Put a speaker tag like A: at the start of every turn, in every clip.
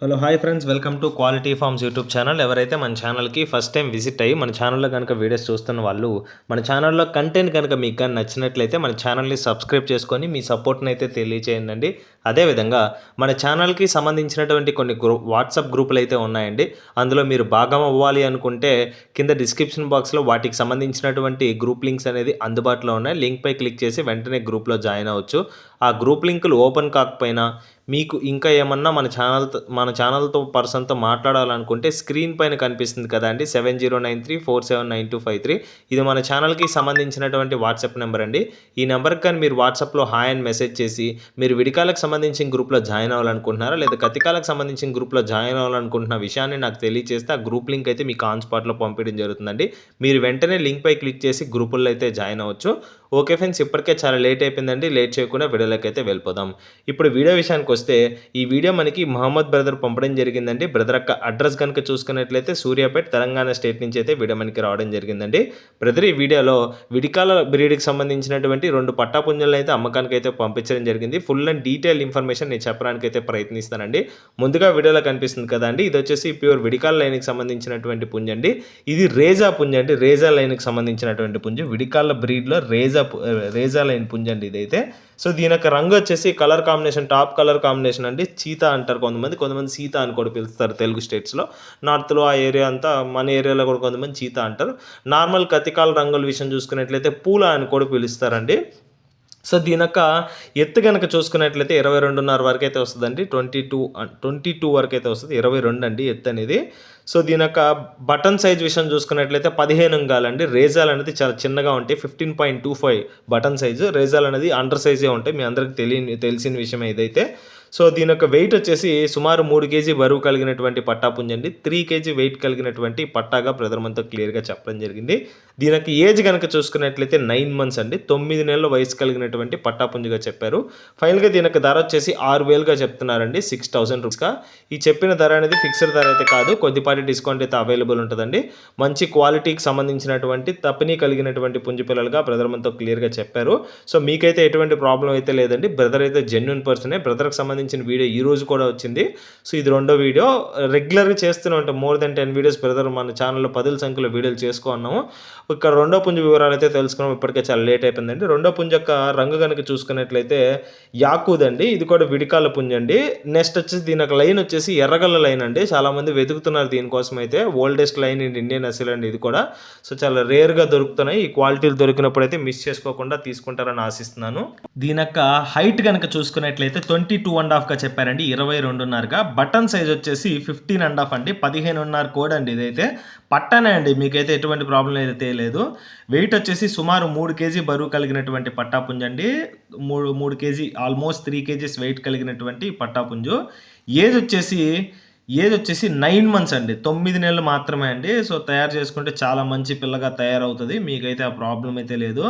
A: Hello hi friends, welcome to quality forms YouTube channel. ఎవరైతే మన ఛానల్కి ఫస్ట్ టైం విజిట్ అయ్యి మన ఛానల్లో కనుక వీడియోస్ చూస్తున్న వాళ్ళు మన ఛానల్లో కంటెంట్ కనుక మీకు కానీ నచ్చినట్లయితే మన ఛానల్ని సబ్స్క్రైబ్ చేసుకొని మీ సపోర్ట్ని అయితే తెలియచేయండి. అదేవిధంగా మన ఛానల్కి సంబంధించినటువంటి కొన్ని వాట్సాప్ గ్రూపులు అయితే ఉన్నాయండి. అందులో మీరు భాగం అవ్వాలి అనుకుంటే కింద డిస్క్రిప్షన్ బాక్స్లో వాటికి సంబంధించినటువంటి గ్రూప్ లింక్స్ అనేది అందుబాటులో ఉన్నాయి. లింక్పై క్లిక్ చేసి వెంటనే గ్రూప్లో జాయిన్ అవ్వచ్చు. ఆ గ్రూప్ లింకులు ఓపెన్ కాకపోయినా మీకు ఇంకా ఏమన్నా మన ఛానల్తో పర్సన్తో మాట్లాడాలనుకుంటే స్క్రీన్ పైన కనిపిస్తుంది కదండి 7093479253. ఇది మన ఛానల్కి సంబంధించినటువంటి వాట్సాప్ నెంబర్ అండి. ఈ నెంబర్కి కానీ మీరు వాట్సాప్లో హాయ్ అని మెసేజ్ చేసి మీరు విడికాలకు సంబంధించిన గ్రూప్లో జాయిన్ అవ్వాలనుకుంటున్నారా లేదా కతికాలకు సంబంధించిన గ్రూప్లో జాయిన్ అవ్వాలనుకుంటున్న విషయాన్ని నాకు తెలియజేస్తే ఆ గ్రూప్ లింక్ అయితే మీకు ఆన్ స్పాట్లో పంపించడం జరుగుతుందండి. మీరు వెంటనే లింక్పై క్లిక్ చేసి గ్రూపుల్లో అయితే జాయిన్ అవ్వచ్చు. ఓకే ఫ్రెండ్స్, ఇప్పటికే చాలా లేట్ అయిపోయిందండి. లేట్ చేయకుండా వీడియోలోకి అయితే వెళ్ళిపోదాం. ఇప్పుడు వీడియో విషయానికి వస్తే ఈ వీడియో మనకి మహమ్మద్ బ్రదర్ పంపడం జరిగిందండి. బ్రదర్ యొక్క అడ్రస్ కనుక చూసుకున్నట్లయితే సూర్యాపేట తెలంగాణ స్టేట్ నుంచి అయితే వీడియో మనకి రావడం జరిగిందండి. బ్రదర్ ఈ వీడియోలో విడికాల బ్రీడ్కి సంబంధించినటువంటి 2 పట్టాపుంజలను అయితే అమ్మకానికి అయితే పంపించడం జరిగింది. ఫుల్ అండ్ డీటెయిల్ ఇన్ఫర్మేషన్ నేను చెప్పడానికి అయితే ప్రయత్నిస్తానండి. ముందుగా వీడియోలో కనిపిస్తుంది కదండి, ఇది వచ్చేసి ప్యూర్ విడికాల లైన్కి సంబంధించినటువంటి పుంజండి. ఇది రేజా పుంజండి, రేజా లైన్కి సంబంధించినటువంటి పుంజు. విడికాల బ్రీడ్లో రేజా లైన్ పుంజండి ఇదైతే. సో దీని యొక్క రంగు వచ్చేసి colour combination, top colour combination అండి. చీతా అంటారు కొంతమంది సీతా అని కూడా పిలుస్తారు తెలుగు స్టేట్స్లో. నార్త్లో ఆ ఏరియా అంతా, మన ఏరియాలో కూడా కొంతమంది చీతా అంటారు. నార్మల్ కతికాల రంగుల విషయం చూసుకున్నట్లయితే పూల అని కూడా పిలుస్తారండి. సో దీని యొక్క ఎత్తు కనుక చూసుకున్నట్లయితే 22.5 వరకు అయితే వస్తుందండి. 22 వరకు అయితే వస్తుంది. 22 అండి ఎత్తు అనేది. సో దీని యొక్క బటన్ సైజ్ విషయం చూసుకున్నట్లయితే 15 ఉండాలండి. రేజాలు అనేది చాలా చిన్నగా ఉంటాయి, 15.25 బటన్ సైజు. రేజాలు అనేది అండర్ సైజే ఉంటాయి, మీ అందరికి తెలిసిన విషయం ఏదైతే. సో దీని యొక్క వెయిట్ వచ్చేసి సుమారు 3 కేజీ బరువు కలిగినటువంటి పట్టాపుంజండి. 3 కేజీ వెయిట్ కలిగినటువంటి పట్టాగా బ్రదర్ మనతో క్లియర్గా చెప్పడం జరిగింది. దీని యొక్క ఏజ్ కనుక చూసుకున్నట్లయితే 9 మంత్స్ అండి. 9 నెలల వయసు కలిగినటువంటి పట్టాపుంజుగా చెప్పారు. ఫైనల్గా దీని యొక్క ధర వచ్చేసి 6,000గా చెప్తున్నారండి, 6,000 రూపీస్గా. ఈ చెప్పిన ధర అనేది ఫిక్స్డ్ ధర అయితే కాదు, కొద్దిపాటి డిస్కౌంట్ అయితే అవైలబుల్ ఉంటుందండి. మంచి క్వాలిటీకి సంబంధించినటువంటి తప్పని కలిగినటువంటి పుంజు పిల్లలుగా బ్రదర్ మనతో క్లియర్గా చెప్పారు. సో మీకైతే ఎటువంటి ప్రాబ్లం అయితే లేదండి. బ్రదర్ అయితే జెన్యూన్ పర్సనే. బ్రదర్కి సంబంధించిన వీడియో ఈ రోజు కూడా వచ్చింది. సో ఇది 2వ వీడియో. రెగ్యులర్గా చేస్తూనే ఉంటాం, మోర్ దెన్ 10 వీడియోస్ బ్రదర్ మన ఛానల్లో 10 సంఖ్యలో వీడియోలు చేసుకున్నాము. ఇక్కడ 2వ పుంజు వివరాలు అయితే తెలుసుకున్నాం. ఇప్పటికే చాలా లేట్ అయిపోయిందండి. 2వ పుంజు యొక్క రంగు కనుక చూసుకున్నట్లయితే యాకూద్ అండి. ఇది కూడా విడికాల పుంజు అండి. నెక్స్ట్ వచ్చేసి దీని యొక్క లైన్ వచ్చేసి ఎర్రగల్ల లైన్ అండి. చాలామంది వెతుకుతున్నారు దీనికోసం అయితే. ఓల్డెస్ట్ లైన్ ఇన్ ఇండియన్ అసలు అండి ఇది కూడా. సో చాలా రేర్గా దొరుకుతున్నాయి. ఈ క్వాలిటీలు దొరికినప్పుడు అయితే మిస్ చేసుకోకుండా తీసుకుంటారని ఆశిస్తున్నాను. దీని యొక్క హైట్ కనుక చూసుకున్నట్లయితే 22.5గా చెప్పారండి, 22.5గా. బటన్ సైజ్ వచ్చేసి 15.5 అండి, 15.5 కోడ్ అండి ఇదైతే. పట్టానే అండి, మీకైతే ఎటువంటి ప్రాబ్లం అయితే లేదు. వెయిట్ వచ్చేసి సుమారు 3 కేజీ బరువు కలిగినటువంటి పట్టాపుంజండి. 3 కేజీ, ఆల్మోస్ట్ 3 కేజీస్ వెయిట్ కలిగినటువంటి పట్టాపుంజు. ఏజ్ వచ్చేసి 9 మంత్స్ అండి, 9 నెలలు మాత్రమే అండి. సో తయారు చేసుకుంటే చాలా మంచి పిల్లగా తయారవుతుంది, మీకైతే ఆ ప్రాబ్లం అయితే లేదు.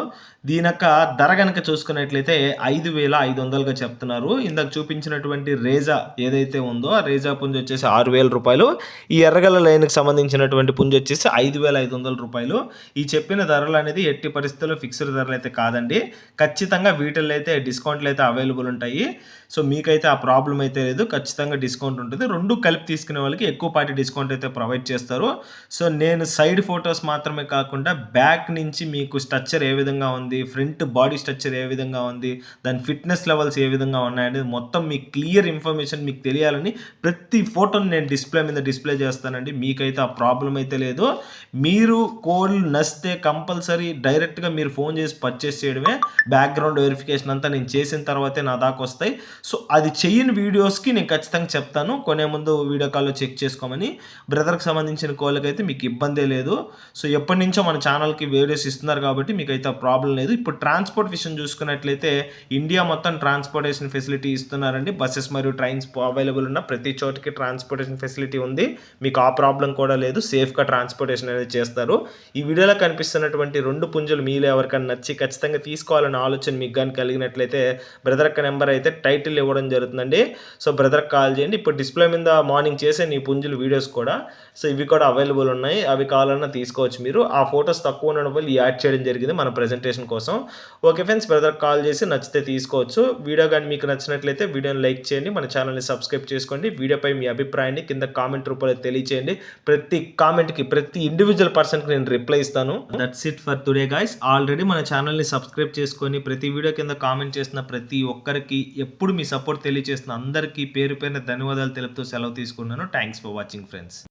A: దీని యొక్క ధర కనుక చూసుకున్నట్లయితే 5,500గా చెప్తున్నారు. ఇందాక చూపించినటువంటి రేజా ఏదైతే ఉందో ఆ రేజా పుంజు వచ్చేసి 6,000 రూపాయలు. ఈ ఎర్రగల్ల లైన్కి సంబంధించినటువంటి పుంజు వచ్చేసి 5,500 రూపాయలు. ఈ చెప్పిన ధరలు అనేది ఎట్టి పరిస్థితుల్లో ఫిక్స్డ్ ధరలు అయితే కాదండి. ఖచ్చితంగా వీటిల్లో అయితే డిస్కౌంట్లు అయితే అవైలబుల్ ఉంటాయి. సో మీకైతే ఆ ప్రాబ్లం అయితే లేదు, ఖచ్చితంగా డిస్కౌంట్ ఉంటుంది. 2 కలిపి తీసుకునే వాళ్ళకి ఎక్కువ పార్టీ డిస్కౌంట్ అయితే ప్రొవైడ్ చేస్తారు. సో నేను సైడ్ ఫొటోస్ మాత్రమే కాకుండా బ్యాక్ నుంచి మీకు స్ట్రక్చర్ ఏ విధంగా ఉంది, ఫ్రంట్ బాడీ స్ట్రక్చర్ ఏ విధంగా ఉంది, దాని ఫిట్నెస్ లెవెల్స్ ఏ విధంగా ఉన్నాయనేది మొత్తం మీకు క్లియర్ ఇన్ఫర్మేషన్ మీకు తెలియాలని ప్రతి ఫోటోని నేను డిస్ప్లే చేస్తానండి. మీకైతే ఆ ప్రాబ్లం అయితే లేదు. మీరు కోళ్ళు నచ్చితే కంపల్సరీ డైరెక్ట్గా మీరు ఫోన్ చేసి పర్చేస్ చేయడమే. బ్యాక్గ్రౌండ్ వెరిఫికేషన్ అంతా నేను చేసిన తర్వాతే నా దాకా వస్తాయి. సో అది చేయని వీడియోస్కి నేను ఖచ్చితంగా చెప్తాను, కొనే ముందు వీడియో కాల్లో చెక్ చేసుకోమని. బ్రదర్కి సంబంధించిన కోళ్ళకైతే మీకు ఇబ్బందే లేదు. సో ఎప్పటి నుంచో మన ఛానల్కి వీడియోస్ ఇస్తున్నారు కాబట్టి మీకైతే ఆ ప్రాబ్లం లేదు. ఇప్పుడు ట్రాన్స్పోర్ట్ విషయం చూసుకున్నట్లయితే ఇండియా మొత్తం ట్రాన్స్పోర్టేషన్ ఫెసిలిటీ ఇస్తున్నారండి. బస్సెస్ మరియు ట్రైన్స్ అవైలబుల్ ఉన్న ప్రతి చోటికి ట్రాన్స్పోర్టేషన్ ఫెసిలిటీ ఉంది. మీకు ఆ ప్రాబ్లం కూడా లేదు, సేఫ్గా ట్రాన్స్పోర్టేషన్ అనేది చేస్తారు. ఈ వీడియోలో కనిపిస్తున్నటువంటి 2 పుంజులు మీలో ఎవరికైనా నచ్చి ఖచ్చితంగా తీసుకోవాలనే ఆలోచన మీకు కానీ కలిగినట్లయితే బ్రదర్ యొక్క నెంబర్ అయితే టైటిల్ ఇవ్వడం జరుగుతుందండి. సో బ్రదర్కి కాల్ చేయండి. ఇప్పుడు డిస్ప్లే మీద మార్నింగ్ చేసే నీ పుంజులు వీడియోస్ కూడా. సో ఇవి కూడా అవైలబుల్ ఉన్నాయి. అవి కావాలన్నా తీసుకోవచ్చు మీరు. ఆ ఫోటోస్ తక్కువ ఉండడం వల్ల యాడ్ చేయడం జరిగింది మన ప్రెజెంటేషన్ కోసం. ఓకే ఫ్రెండ్స్, బ్రదర్‌కి కాల్ చేసి నచ్చితే తీసుకోవచ్చు. వీడియో గాని మీకు నచ్చినట్లయితే వీడియోని లైక్ చేయండి. మన ఛానెల్‌ని సబ్స్క్రైబ్ చేసుకోండి. వీడియోపై మీ అభిప్రాయాన్ని కింద కామెంట్ రూపంలో తెలియచేయండి. ప్రతి కామెంట్‌కి, ప్రతి ఇండివిడ్యువల్ పర్సన్‌కి నేను రిప్లై ఇస్తాను. That's it for today guys. Already మన ఛానెల్‌ని సబ్స్క్రైబ్ చేసుకొని ప్రతి వీడియో కింద కామెంట్ చేస్తున్న ప్రతి ఒక్కరికి, ఎప్పుడు మీ సపోర్ట్ తెలియచేస్తున్న అందరికీ పేరు పేరున ధన్యవాదాలు తెలుపుతూ సెలవు తీసుకున్నాను. Thanks for watching friends.